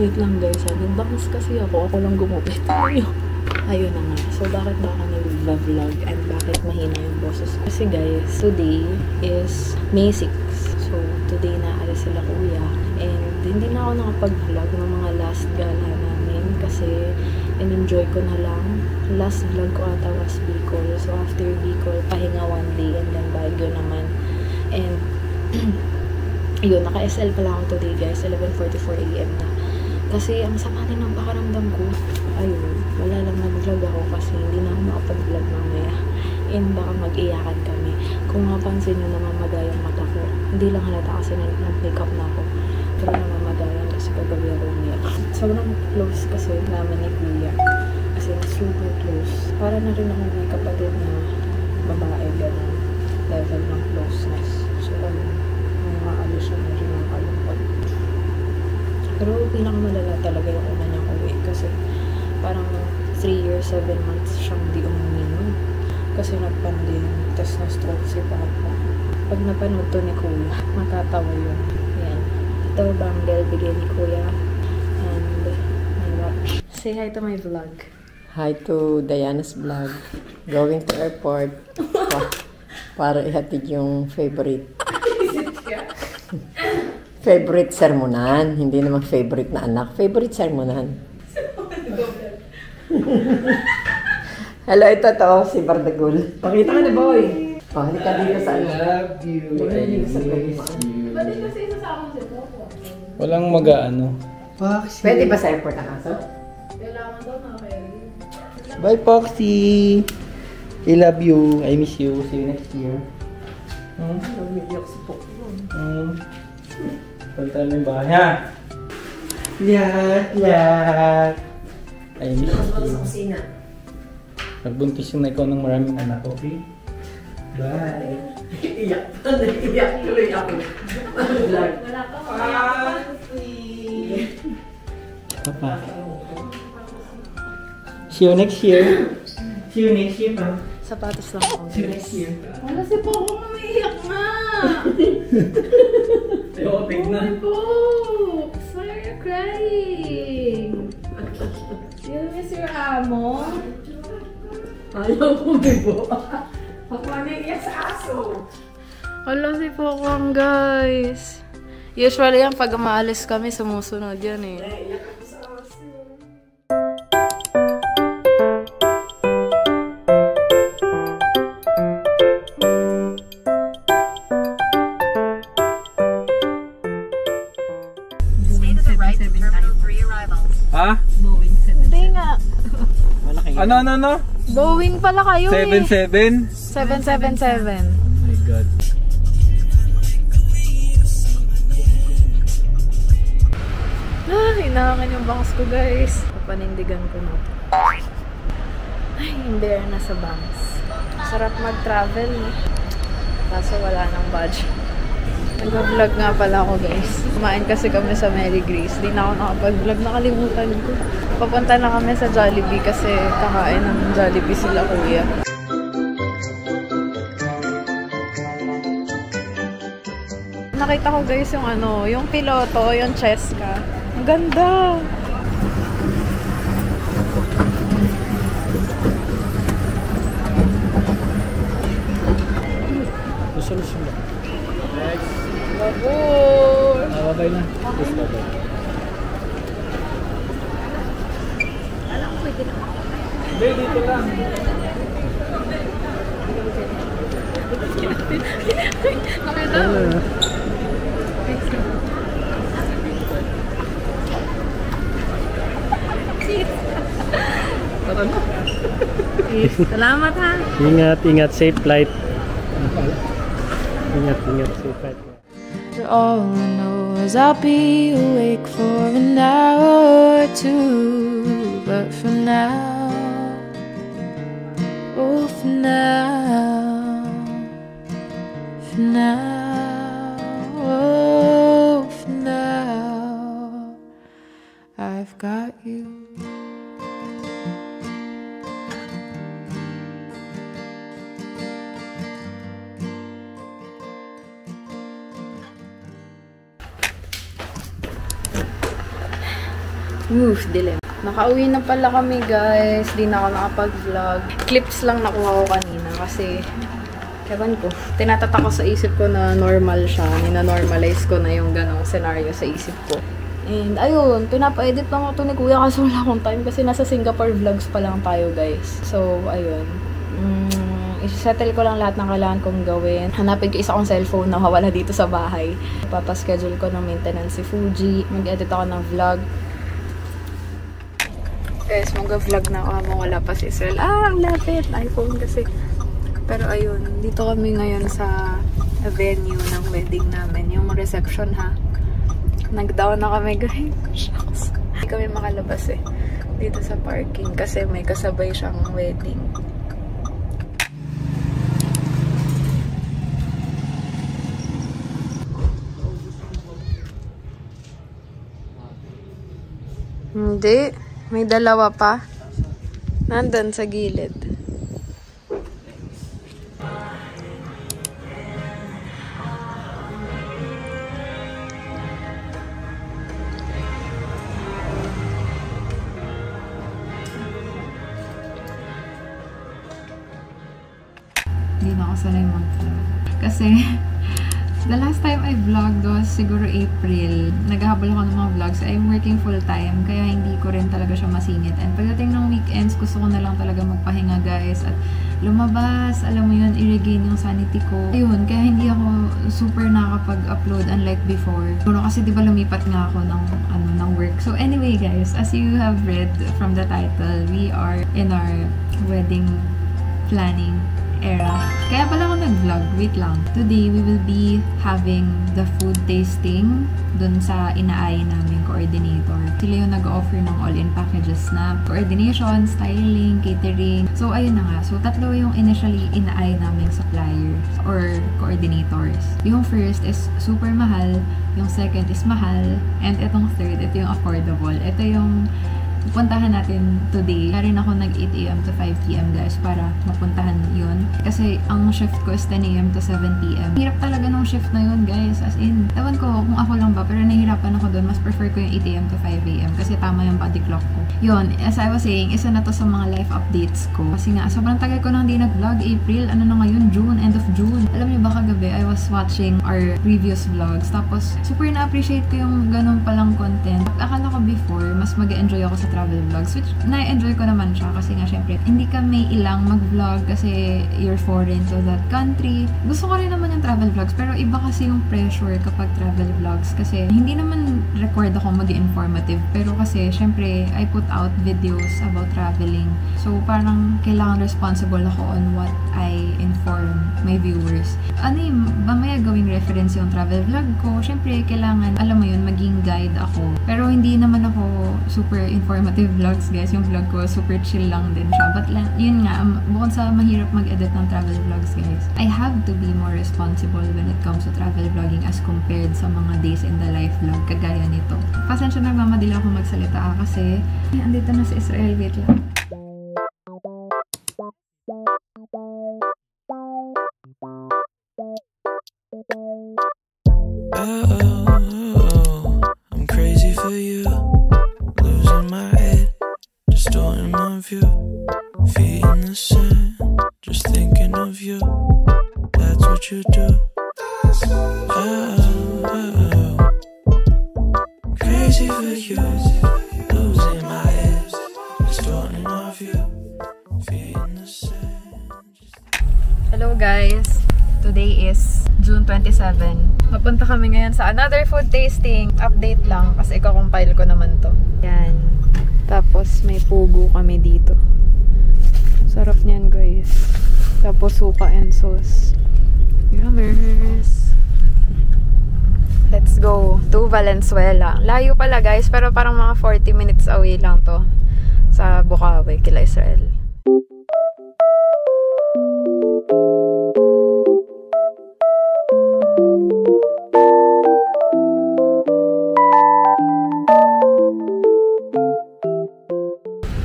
Wait lang guys, nag-bounce kasi ako lang gumupit. Ayun na nga. So, bakit ba ako nag-vlog and bakit mahina yung boses? Kasi guys, today is May 6. So, today na alis sila kuya. And hindi na ako nakapag-vlog ng mga last gala namin kasi in-enjoy ko na lang. Last vlog ko ata was Bicol. So, after Bicol, pahinga one day and then Baguio naman. And, yun, naka-SL pala ako today guys. 11:44 AM na. Kasi ang sama din ng pakaramdam ko. Ayun, wala lang nag-vlog ako kasi hindi na ako makapag-vlog mamaya. And baka mag-iyakan kami. Kung mapansin nyo, namamagay ang mata ko. Hindi lang halata kasi nag-makeup na ako. Pero namamagayan kasi kagabi ako umiyak. Sobrang close kasi naman ni Kuya. Kasi super close. Para na rin ako may kapatid na babae, gano'n. Level ng closeness. So, may maalis siya na rin ang kalungkot. Pero pinakamalala talaga yung una niyang uwi kasi parang 3 years, 7 months siyang di umuwi nun. Kasi nag-pandemic, tas na-stroke si Papa. Pag napanood to ni Kuya, makatawa yun. Yan. Ito, bangle, bigay ni Kuya. And, my watch. Say hi to my vlog. Hi to Diana's vlog. Going to airport. Para ihatid yung favorite. Favorite sermonan. Hindi naman favorite na anak. Favorite sermonan. Hello, ito to. Si Bardagul. Pakita ka na, boy. Oh, halika dito sa ano. I love you. I miss you. Pwede kasi isasama si Popo. Walang mag-ano. Pwede ba sa airport ang aso? Kailangan daw na kayo. Bye, Foxy. I love you. I miss you. See you next year. Umiiyak si Popo. Punta na yung bahay, ha? Yak. I miss you. Sa kusina. Nagbuntis yung na ikaw ng maraming anak, okay? Bye. Iyak. Iyak tuloy ako. Wala pa. Papa. See you next year. See you next year, pa. Sapatos lang ako. See you next year. Wala si Popo, umiiyak na! Ayoko, tignan. Popo! Why are you crying? You miss your amo? Ayaw ko bibo. Ako na iyak sa aso. Wala si Popo, guys. Usually yan, pag umaalis kami, sumusunod yan eh. Iyak ako sa aso. Ha? Hindi nga. Ano? Boeing pala kayo 7-7? 777. Oh my God. Hinahangan yung bangs ko, guys. Papanindigan ko na. Ay, hindi na sa bangs. Sarap mag-travel, no? Kaso wala nang budget. Nag-vlog nga pala ako, guys. Kumain kasi kami sa Mary Grace. Di na ako nakapag-vlog. Nakalimutan ko. Papunta na kami sa Jollibee kasi kakain ng Jollibee sila kuya. Nakita ko, guys, yung ano, yung piloto, yung Cheska. Ang ganda! Gusto mo. Next. Babor! Babay na. Yes, babay. Alam ko, pwede na. Hindi, dito lang. Nakita? Tara na. Salamat, ha? Ingat. Safe flight. Ingat, safe flight. All I know is I'll be awake for an hour or two, but for now, oh for now, oh for now, I've got you. Dilim. Nakauwi na pala kami guys. Di na ako nakapag-vlog. Clips lang nakuha ko kanina kasi ewan ko. Tinatatak ko sa isip ko na normal siya. Nina-normalize ko na yung ganong scenario sa isip ko. And ayun, pinapa-edit lang ako ni Kuya kasi wala akong time kasi nasa Singapore vlogs pa lang tayo guys. So, ayun. I-settle ko lang lahat ng kailangan kong gawin. Hanapin ko isa kong cellphone na mawala dito sa bahay. Papaschedule ko ng maintenance si Fuji. Mag-edit ako ng vlog. Guys, mag-vlog na ako. Wala pa si Israel. Ang lapit! iPhone kasi. Pero ayun, dito kami ngayon sa venue ng wedding namin. Yung reception ha. Nag-down na kami guys. Hindi kami makalabas eh. Dito sa parking kasi may kasabay siyang wedding. Hindi. May dalawa pa. Nandun sa gilid. Hindi na ako sanay mag-vlog. Kasi the last time I vlogged was siguro April. Naghahabol ako ng mga vlogs. I'm working full-time, kaya hindi ko rin talaga siya masingit. And pagdating ng weekends, gusto ko na lang talaga magpahinga guys. At lumabas, alam mo yun, i-regain yung sanity ko. Ayun, kaya hindi ako super nakakapag-upload unlike before. Pero kasi diba lumipat nga ako ng work. So anyway guys, as you have read from the title, we are in our wedding planning era. Kaya pala ako nag-vlog. Wait lang. Today, we will be having the food tasting dun sa inaayin namin coordinator. Sila yung nag-offer ng all-in packages na coordination, styling, catering. So, ayun na nga. So, tatlo yung initially inaayin namin suppliers or coordinators. Yung first is super mahal. Yung second is mahal. And itong third, ito yung affordable. Ito yung pupuntahan natin today. Kaya rin ako nag 8 AM to 5 PM guys para mapuntahan yun. Kasi ang shift ko is 10 AM to 7 PM. Hirap talaga nung shift na yun guys. As in, ewan ko kung ako lang ba, pero nahihirapan ako doon. Mas prefer ko yung 8 AM to 5 AM kasi tama yung body clock ko. Yun, as I was saying, isa na to sa mga life updates ko. Kasi nga, sobrang tagal ko nang di nag-vlog. April, ano na ngayon? June, end of June. Alam niyo ba kagabi, I was watching our previous vlogs. Tapos, super na-appreciate ko yung ganun palang content. Akala ko before, mas mag-enjoy ako sa travel vlogs, which na-enjoy ko naman siya kasi nga syempre hindi ka may ilang mag-vlog kasi you're foreign to that country. Gusto ko rin naman yung travel vlogs pero iba kasi yung pressure kapag travel vlogs kasi hindi naman required ako mag-informative pero kasi syempre I put out videos about traveling. So parang kailangan responsible ako on what I inform my viewers. Ano yung mamaya gawing reference yung travel vlog ko, syempre kailangan alam mo yun, maging guide ako. Pero hindi naman ako super informative vlogs guys. Yung vlog ko super chill lang din siya. But yun nga, bukod sa mahirap mag-edit ng travel vlogs guys, I have to be more responsible when it comes to travel vlogging as compared sa mga days in the life vlog kagaya nito. Pasensya na, mamadali ako magsalita kasi andito na si Israel. Wait lang. I'm crazy for you, losing my head, distorting my view, feet in the sand, just thinking of you, that's what you do. Crazy for you, losing my head, distorting my view, feet in the sand. Hello guys! Today is June 27. Mapunta kami ngayon sa another food tasting. Update lang kasi iko-compile ko naman to. Yan. Tapos may pugo kami dito. Sarap niyan guys. Tapos suka and sauce. Yummers! Let's go to Valenzuela. Layo pala guys, pero parang mga 40 minutes away lang to sa Bukawi, kila Israel.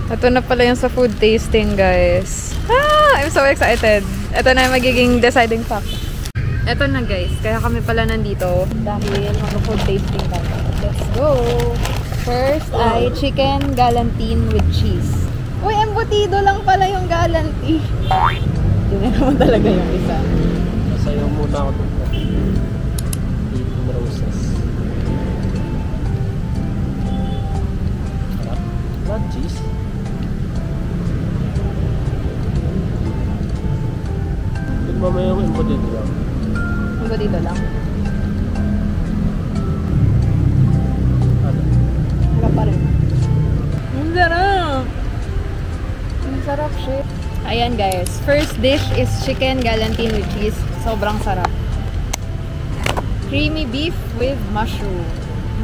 Ito na pala yung sa food tasting, guys. I'm so excited. Ito na yung magiging deciding factor. Ito na, guys. Kaya kami pala nandito dahil mag-food tasting kami. Let's go! So, First ay chicken galantine with cheese. Uy, embutido lang pala yung galanti. Yun na naman talaga yung isa. Masayaw muna ako dito. Eating roses. Sarap. Not cheese. Tignan mo yung embutido lang. Embutido lang. Ano? Wala pa rin. Ang sarap! Ang sarap, shit. Ayan guys, first dish is chicken galantine with cheese. Sobrang sarap. Creamy beef with mushroom.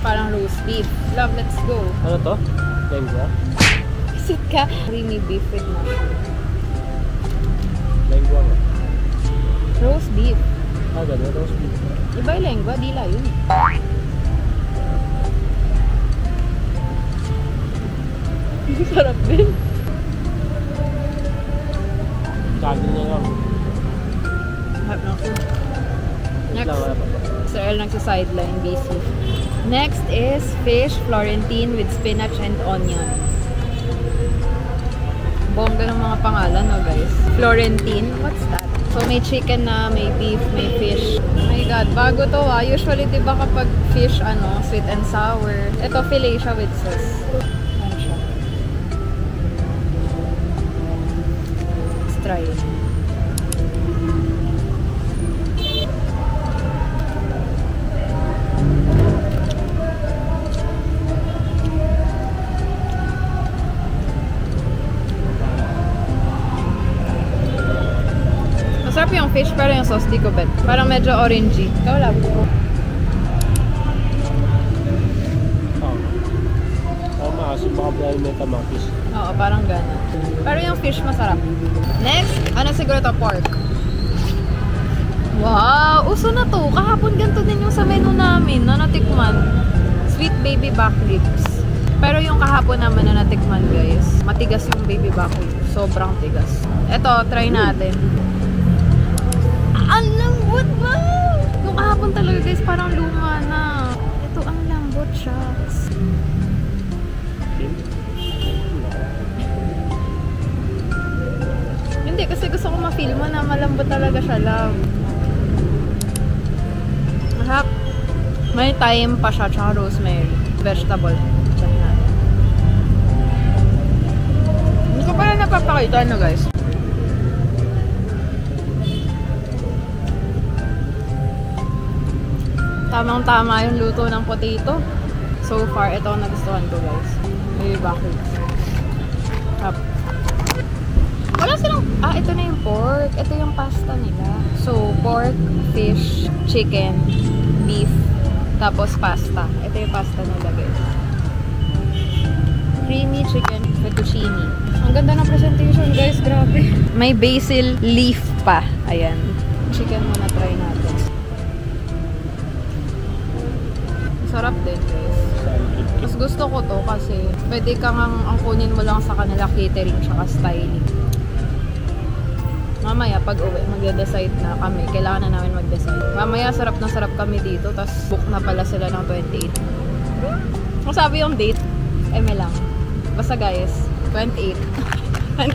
Parang roast beef. Love, let's go. Ano to? Lengua? Isit ka. Creamy beef with mushroom. Lengua nga. Roast beef. Ah, gano'n. Roast beef. Iba yung lengua, dila yun. Sarap din. Kagin niya lang. Harap na ako. Wait Next. lang, wala pa. Sir El nagsa-sideline, busy. Next is fish Florentine with spinach and onion. Bongga ng mga pangalan, no guys? Florentine, what's that? So may chicken na, may beef, may fish. Oh my god, bago to ah. Usually, di ba kapag fish, sweet and sour. Ito, filet siya with sauce. Ano siya? Let's try it. Masarap yung fish, pero yung sauce di ko bet. Parang medyo orangey. Ikaw lang. Oo, maasim baka dahil may tamakis. Oo, parang gano'n. Pero yung fish masarap. Next, siguro to? Pork. Wow! Uso na to. Kahapon ganito din yung sa menu namin na natikman. Sweet baby back ribs. Pero yung kahapon naman na natikman, guys, matigas yung baby back ribs. Sobrang tigas. Ito, try natin. Ang lambot ba? Yung kahapon talaga, guys, parang luma na. Ito, ang lambot siya. Hindi, kasi gusto ko ma-feel mo na malambot talaga siya, love. Masarap. May thyme pa siya, tsaka rosemary. Vegetable. Check natin. Hindi ko pala napapakita, guys. Tamang-tama yung luto ng potato. So far, ito ang nagustuhan ko, guys. May bakit. Up. Wala silang... ito na yung pork. Ito yung pasta nila. So, pork, fish, chicken, beef, tapos pasta. Ito yung pasta nila, guys. Creamy chicken fettuccine. Ang ganda ng presentation, guys. Grabe. May basil leaf pa. Ayan. Chicken muna try natin. Sarap din, guys. Mas gusto ko to kasi pwede kang ang kunin mo lang sa kanila catering tsaka styling. Mamaya pag uwi, mag-decide na kami. Kailangan na namin mag-decide. Mamaya sarap na sarap kami dito, tapos book na pala sila ng 28. Kung sabi yung date, eme lang. Basta guys, 28.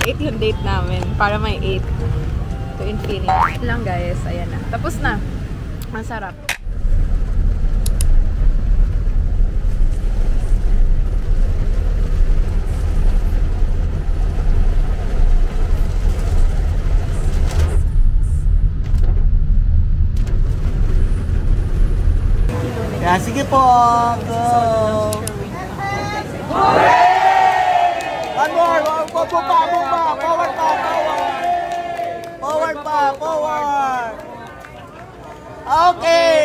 28 yung date namin para may 8 to infinity. Lang guys, ayan na. Tapos na. Masarap. Yeah, sige po. Go. One more. Forward pa. Forward. Okay.